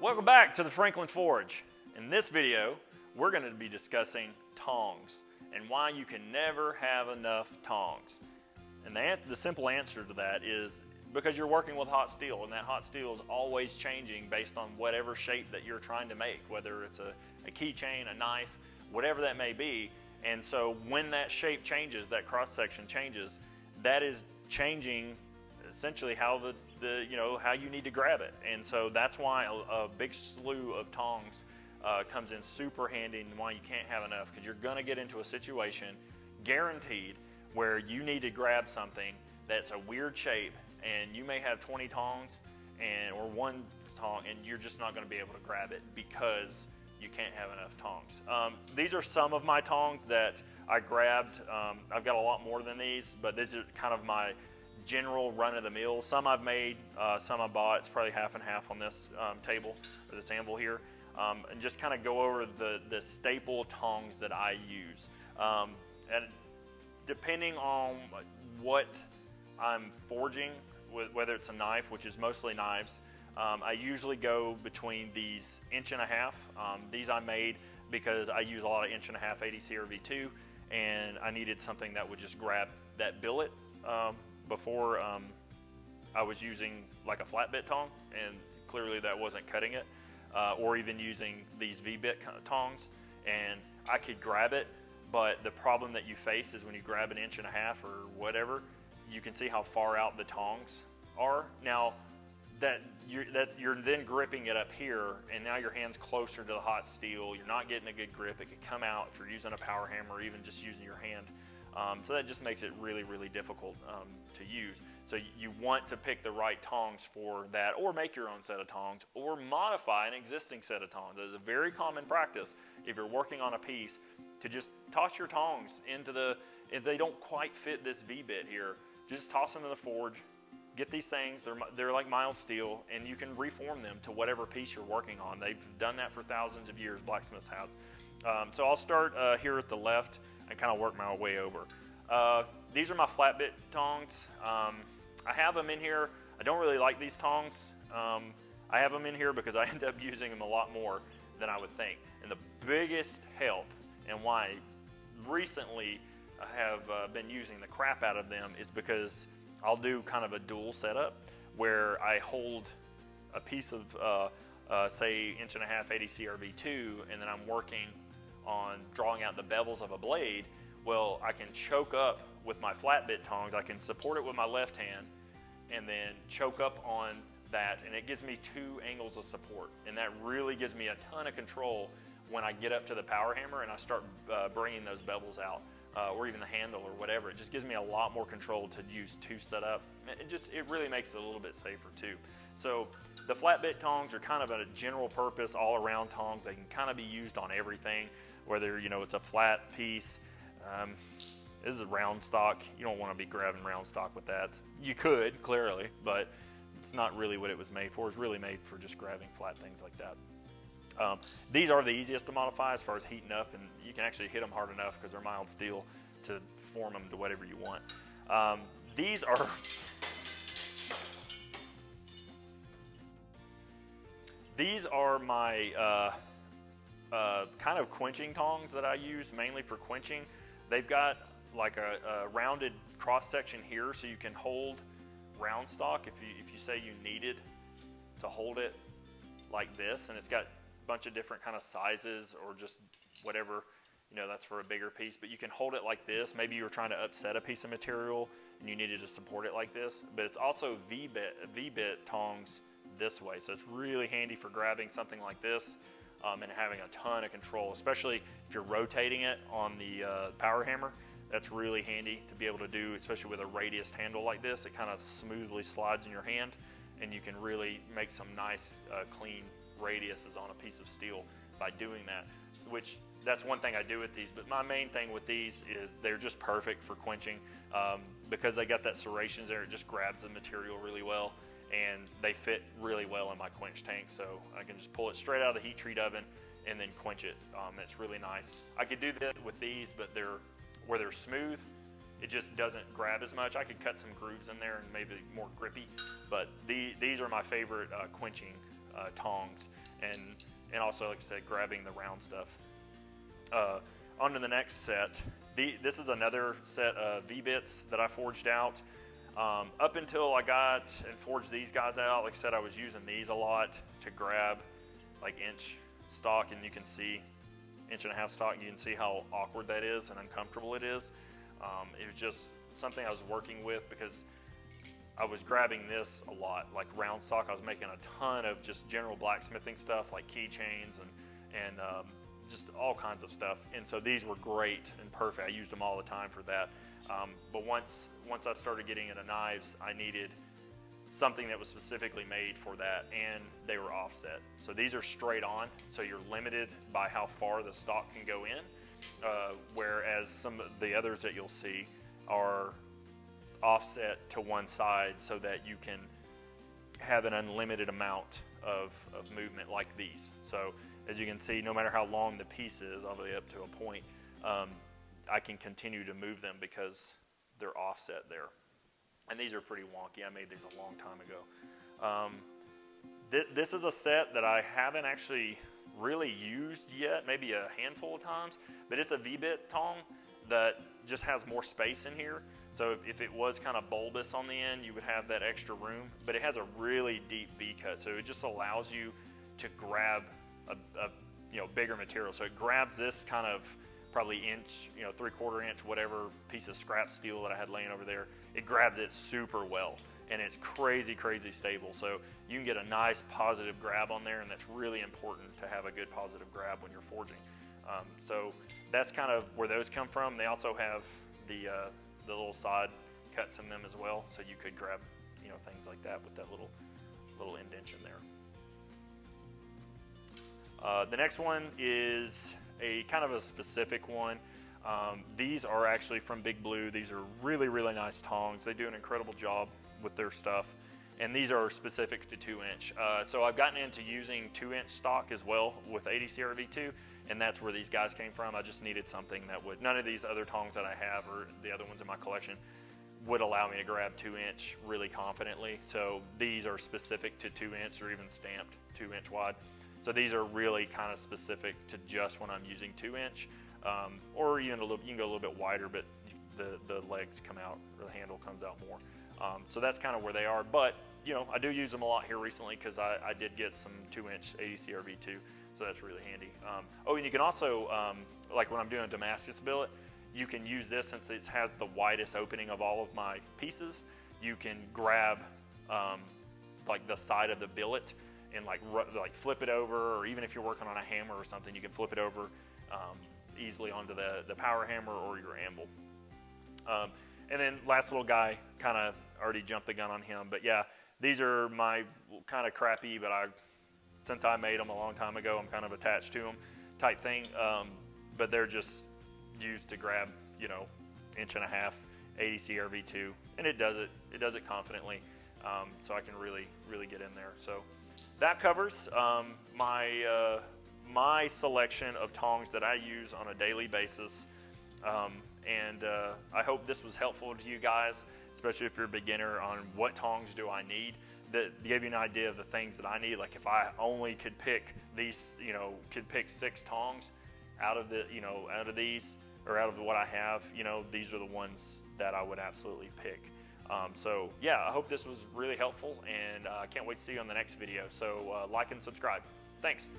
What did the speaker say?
Welcome back to the Franklin Forge. In this video, we're going to be discussing tongs and why you can never have enough tongs. And the simple answer to that is because you're working with hot steel, and that hot steel is always changing based on whatever shape that you're trying to make, whether it's a keychain, a knife, whatever that may be. And so when that shape changes, that cross section changes, that is changing essentially how how you need to grab it. And so that's why a big slew of tongs comes in super handy, and why you can't have enough, because you're going to get into a situation guaranteed where you need to grab something that's a weird shape, and you may have 20 tongs or one tong, and you're just not going to be able to grab it because you can't have enough tongs. These are some of my tongs that I grabbed. I've got a lot more than these, but these are kind of my general run-of-the-mill. Some I've made, some I bought. It's probably half and half on this table, or this anvil here. And just kind of go over the staple tongs that I use. And depending on what I'm forging, whether it's a knife, which is mostly knives, I usually go between these 1.5 inch. These I made because I use a lot of 1.5 inch ADC or V2, and I needed something that would just grab that billet. Before I was using like a flat bit tong, and clearly that wasn't cutting it, or even using these V-bit tongs, and I could grab it, but the problem that you face is when you grab 1.5 inch or whatever, you can see how far out the tongs are. Now that you're then gripping it up here, and now your hand's closer to the hot steel, you're not getting a good grip. It could come out if you're using a power hammer, or even just using your hand. So that just makes it really, really difficult to use. So you want to pick the right tongs for that, or make your own set of tongs, or modify an existing set of tongs. It's a very common practice if you're working on a piece to just toss your tongs into if they don't quite fit this V-bit here, just toss them in the forge. Get these things, they're like mild steel, and you can reform them to whatever piece you're working on. They've done that for thousands of years, blacksmiths have. So I'll start here at the left and kind of work my way over. These are my flat bit tongs. I have them in here. I don't really like these tongs. I have them in here because I end up using them a lot more than I would think. And the biggest help, and why recently I have been using the crap out of them, is because I'll do kind of a dual setup where I hold a piece of say 1.5 inch ADC or V2, and then I'm working on drawing out the bevels of a blade. Well, I can choke up with my flat bit tongs. I can support it with my left hand and then choke up on that, and it gives me 2 angles of support, and that really gives me a ton of control when I get up to the power hammer and I start bringing those bevels out, or even the handle or whatever. It just gives me a lot more control to use 2 setup. It really makes it a little bit safer too. So the flat bit tongs are kind of a general purpose, all around tongs. They can kind of be used on everything, whether it's a flat piece. This is a round stock. You don't want to be grabbing round stock with that. You could, clearly, but it's not really what it was made for. It's really made for just grabbing flat things like that. These are the easiest to modify as far as heating up, and you can actually hit them hard enough because they're mild steel to form them to whatever you want. These are my kind of quenching tongs that I use mainly for quenching. They've got like a rounded cross section here, so you can hold round stock if you say you needed to hold it like this, and it's got a bunch of different kind of sizes, or just whatever, that's for a bigger piece. But you can hold it like this. Maybe you were trying to upset a piece of material and you needed to support it like this. But it's also V-bit tongs this way, so it's really handy for grabbing something like this. And having a ton of control, especially if you're rotating it on the power hammer. That's really handy to be able to do, especially with a radius handle like this. It kind of smoothly slides in your hand, and you can really make some nice clean radiuses on a piece of steel by doing that, which that's one thing I do with these. But my main thing with these is they're just perfect for quenching, because they got that serrations there. It just grabs the material really well, and they fit really well in my quench tank, so I can just pull it straight out of the heat treat oven and then quench it. It's really nice. I could do that with these, but where they're smooth, it just doesn't grab as much. I could cut some grooves in there and maybe more grippy, but these are my favorite quenching tongs, and also, like I said, grabbing the round stuff. On to the next set. This is another set of V-bits that I forged out. Up until I got and forged these guys out, like I said, I was using these a lot to grab like inch stock, and you can see 1.5 inch stock. You can see how awkward that is and uncomfortable it is. It was just something I was working with because I was grabbing this a lot, like round stock. I was making a ton of just general blacksmithing stuff like keychains and just all kinds of stuff. And so these were great and perfect. I used them all the time for that. But once I started getting into knives, I needed something that was specifically made for that, and they were offset. So these are straight on, so you're limited by how far the stock can go in, whereas some of the others that you'll see are offset to one side so that you can have an unlimited amount of movement like these. So as you can see, no matter how long the piece is, all the way up to a point, I can continue to move them because they're offset there. And these are pretty wonky. I made these a long time ago. This is a set that I haven't actually really used yet, maybe a handful of times, but it's a V-bit tong that just has more space in here. So if it was kind of bulbous on the end, you would have that extra room, but it has a really deep V-cut, so it just allows you to grab a bigger material. So it grabs this kind of probably inch, 3/4 inch, whatever piece of scrap steel that I had laying over there. It grabs it super well, and it's crazy, crazy stable. So you can get a nice positive grab on there, and that's really important to have a good positive grab when you're forging. So that's kind of where those come from. They also have the little side cuts in them as well, so you could grab things like that with that little indentation there. The next one is a kind of a specific one. These are actually from Big Blue. These are really, really nice tongs. They do an incredible job with their stuff. And these are specific to 2-inch. So I've gotten into using 2-inch stock as well with ADCR V2, and that's where these guys came from. I just needed something that would, none of these other tongs that I have or the other ones in my collection would allow me to grab 2-inch really confidently. So these are specific to 2-inch or even stamped 2-inch wide. So these are really kind of specific to just when I'm using 2-inch, or even you can go a little bit wider, but the legs come out, or the handle comes out more. So that's kind of where they are. But I do use them a lot here recently because I did get some 2-inch ADCR V2, so that's really handy. Oh, and you can also, like when I'm doing a Damascus billet, you can use this since it has the widest opening of all of my pieces. You can grab like the side of the billet and like flip it over, or even if you're working on a hammer or something, you can flip it over easily onto the power hammer or your anvil. And then last little guy, kind of already jumped the gun on him, but yeah, these are my kind of crappy, but since I made them a long time ago, I'm kind of attached to them type thing. But they're just used to grab 1.5 inch ADCR V2, and it does it confidently. So I can really get in there. So that covers my selection of tongs that I use on a daily basis. And I hope this was helpful to you guys, especially if you're a beginner, on what tongs do I need. That give you an idea of the things that I need. Like if I only could pick these, could pick 6 tongs out of these, or out of what I have, these are the ones that I would absolutely pick. So yeah, I hope this was really helpful, and I can't wait to see you on the next video. So like and subscribe. Thanks.